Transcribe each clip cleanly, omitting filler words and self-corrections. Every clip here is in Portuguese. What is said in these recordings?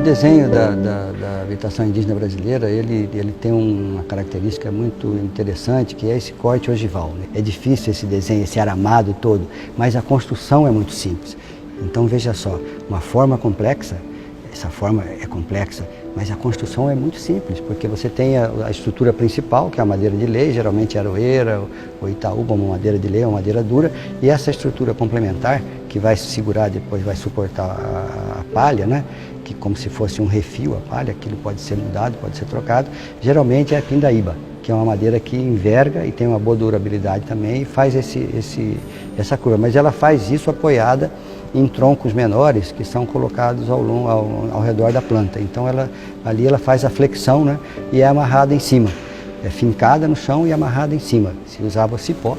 desenho da habitação indígena brasileira, ele tem uma característica muito interessante, que é esse corte ogival, né? É difícil esse desenho, esse aramado todo, mas a construção é muito simples. Então veja só, uma forma complexa, essa forma é complexa, mas a construção é muito simples, porque você tem a estrutura principal, que é a madeira de lei, geralmente aroeira ou itaúba, uma madeira de lei, uma madeira dura, e essa estrutura complementar, que vai segurar depois, vai suportar a palha, né? Que como se fosse um refil a palha, aquilo pode ser mudado, pode ser trocado, geralmente é a pindaíba, que é uma madeira que enverga e tem uma boa durabilidade também e faz essa curva, mas ela faz isso apoiada em troncos menores que são colocados ao redor da planta. Então ali ela faz a flexão, né, e é amarrada em cima, é fincada no chão e amarrada em cima, se usava cipó.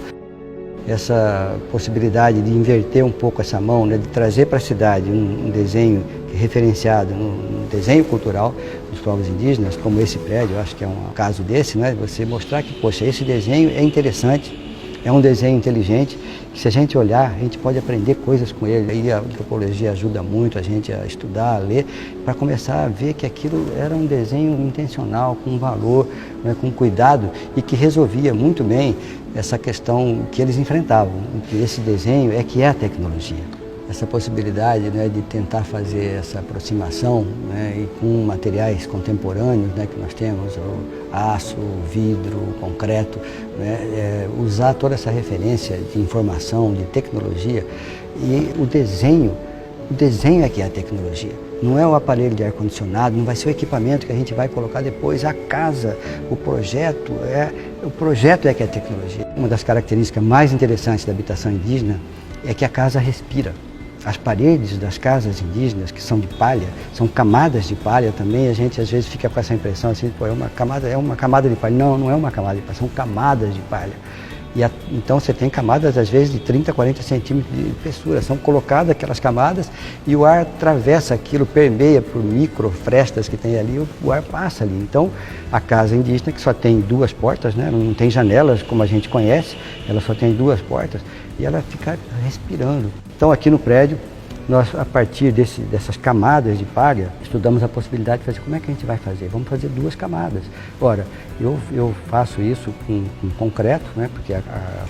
Essa possibilidade de inverter um pouco essa mão, né, de trazer para a cidade um desenho referenciado no desenho cultural dos povos indígenas, como esse prédio, eu acho que é um caso desse, né, você mostrar que, poxa, esse desenho é interessante, é um desenho inteligente, que se a gente olhar, a gente pode aprender coisas com ele. Aí a antropologia ajuda muito a gente a estudar, a ler, para começar a ver que aquilo era um desenho intencional, com valor, né, com cuidado, e que resolvia muito bem essa questão que eles enfrentavam. Que esse desenho é que é a tecnologia. Essa possibilidade, né, de tentar fazer essa aproximação, né, e com materiais contemporâneos, né, que nós temos, o aço, o vidro, o concreto, né, usar toda essa referência de informação, de tecnologia, e o desenho é que é a tecnologia. Não é o aparelho de ar-condicionado, não vai ser o equipamento que a gente vai colocar depois, a casa, o projeto é que é a tecnologia. Uma das características mais interessantes da habitação indígena é que a casa respira. As paredes das casas indígenas, que são de palha, são camadas de palha também, a gente às vezes fica com essa impressão assim, pô, é uma camada de palha. Não, não é uma camada de palha, são camadas de palha. Então você tem camadas às vezes de 30, 40 centímetros de espessura, são colocadas aquelas camadas e o ar atravessa aquilo, permeia por micro frestas que tem ali, o ar passa ali. Então a casa indígena, que só tem duas portas, né, não tem janelas como a gente conhece, ela só tem duas portas e ela fica respirando. Então aqui no prédio, nós, a partir dessas camadas de palha, estudamos a possibilidade de fazer, como é que a gente vai fazer? Vamos fazer duas camadas. Ora, eu faço isso com concreto, né, porque a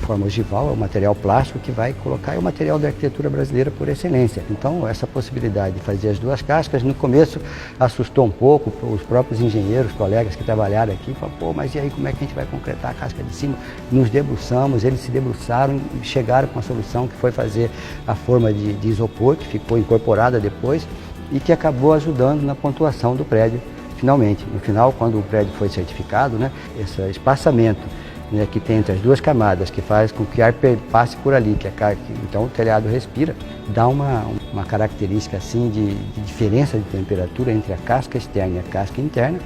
forma ogival é o material plástico que vai colocar, é o material da arquitetura brasileira por excelência. Então, essa possibilidade de fazer as duas cascas, no começo assustou um pouco os próprios engenheiros, colegas que trabalharam aqui, falaram, pô, mas e aí como é que a gente vai concretar a casca de cima? Nos debruçamos, eles se debruçaram e chegaram com a solução que foi fazer a forma de isopor, que ficou incorporada depois e que acabou ajudando na pontuação do prédio finalmente. No final, quando o prédio foi certificado, né, esse espaçamento, né, que tem entre as duas camadas, que faz com que o ar passe por ali, então o telhado respira, dá uma característica assim de diferença de temperatura entre a casca externa e a casca interna,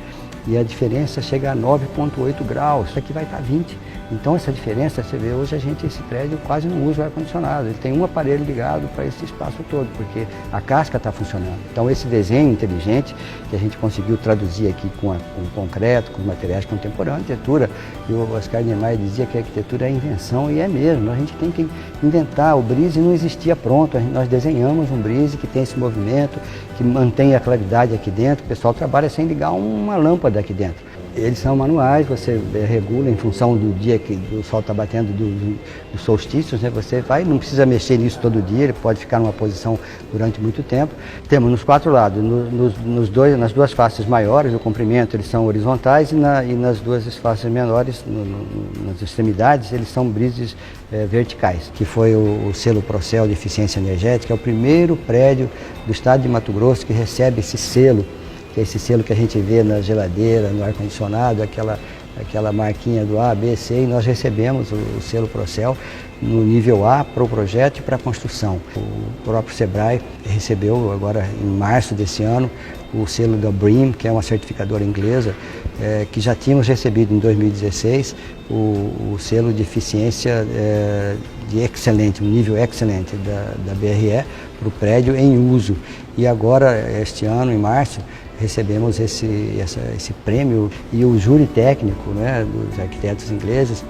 e a diferença chega a 9,8 graus, isso aqui vai estar 20. Então essa diferença, você vê, hoje esse prédio quase não usa o ar-condicionado, ele tem um aparelho ligado para esse espaço todo, porque a casca está funcionando. Então esse desenho inteligente que a gente conseguiu traduzir aqui com concreto, com materiais contemporâneos, arquitetura, e o Oscar Niemeyer dizia que a arquitetura é invenção, e é mesmo, a gente tem que inventar. O brise não existia pronto, nós desenhamos um brise que tem esse movimento, que mantém a claridade aqui dentro, o pessoal trabalha sem ligar uma lâmpada aqui dentro. Eles são manuais, você regula em função do dia que o sol está batendo, dos solstícios, né? Você vai, não precisa mexer nisso todo dia, ele pode ficar numa posição durante muito tempo. Temos nos quatro lados, nas duas faces maiores, o comprimento, eles são horizontais, e nas duas faces menores, nas extremidades, eles são brises verticais, que foi o selo Procel de eficiência energética, é o primeiro prédio do estado de Mato Grosso que recebe esse selo, que é esse selo que a gente vê na geladeira, no ar-condicionado, aquela marquinha do A, B, C, e nós recebemos o selo Procel no nível A para o projeto e para a construção. O próprio Sebrae recebeu agora em março desse ano o selo da BREEAM, que é uma certificadora inglesa, que já tínhamos recebido em 2016 o selo de eficiência de excelente, um nível excelente da BRE para o prédio em uso. E agora, este ano, em março, recebemos esse prêmio, e o júri técnico, né, dos arquitetos ingleses,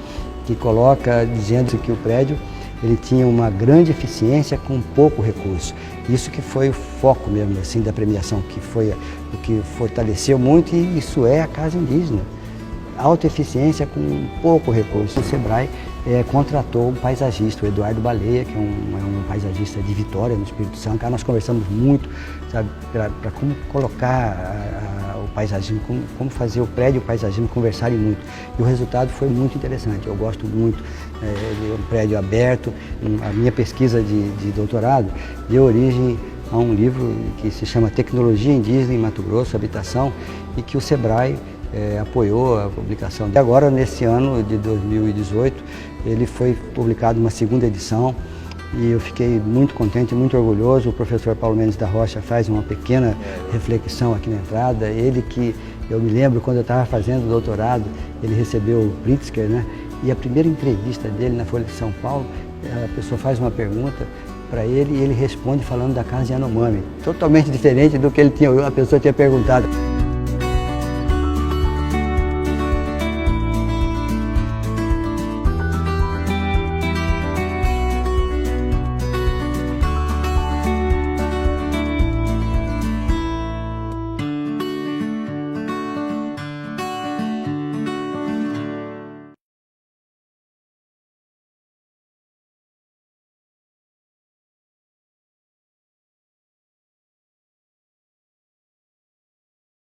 que coloca dizendo que o prédio ele tinha uma grande eficiência com pouco recurso. Isso que foi o foco mesmo assim da premiação, que foi o que fortaleceu muito, e isso é a Casa Indígena. Alta eficiência com pouco recurso. O Sebrae contratou um paisagista, o Eduardo Baleia, que é um paisagista de Vitória, no Espírito Santo. Nós conversamos muito, sabe, para como colocar o paisagismo, como fazer o prédio e o paisagismo conversarem muito. E o resultado foi muito interessante. Eu gosto muito de um prédio aberto. A minha pesquisa de doutorado deu origem a um livro que se chama Tecnologia Indígena em Mato Grosso, Habitação, e que o Sebrae apoiou a publicação. E agora, nesse ano de 2018, ele foi publicado uma segunda edição e eu fiquei muito contente, muito orgulhoso. O professor Paulo Mendes da Rocha faz uma pequena reflexão aqui na entrada. Ele que, eu me lembro, quando eu estava fazendo o doutorado, ele recebeu o Pritzker, né? E a primeira entrevista dele na Folha de São Paulo, a pessoa faz uma pergunta para ele e ele responde falando da casa de Yanomami, totalmente diferente do que a pessoa tinha perguntado.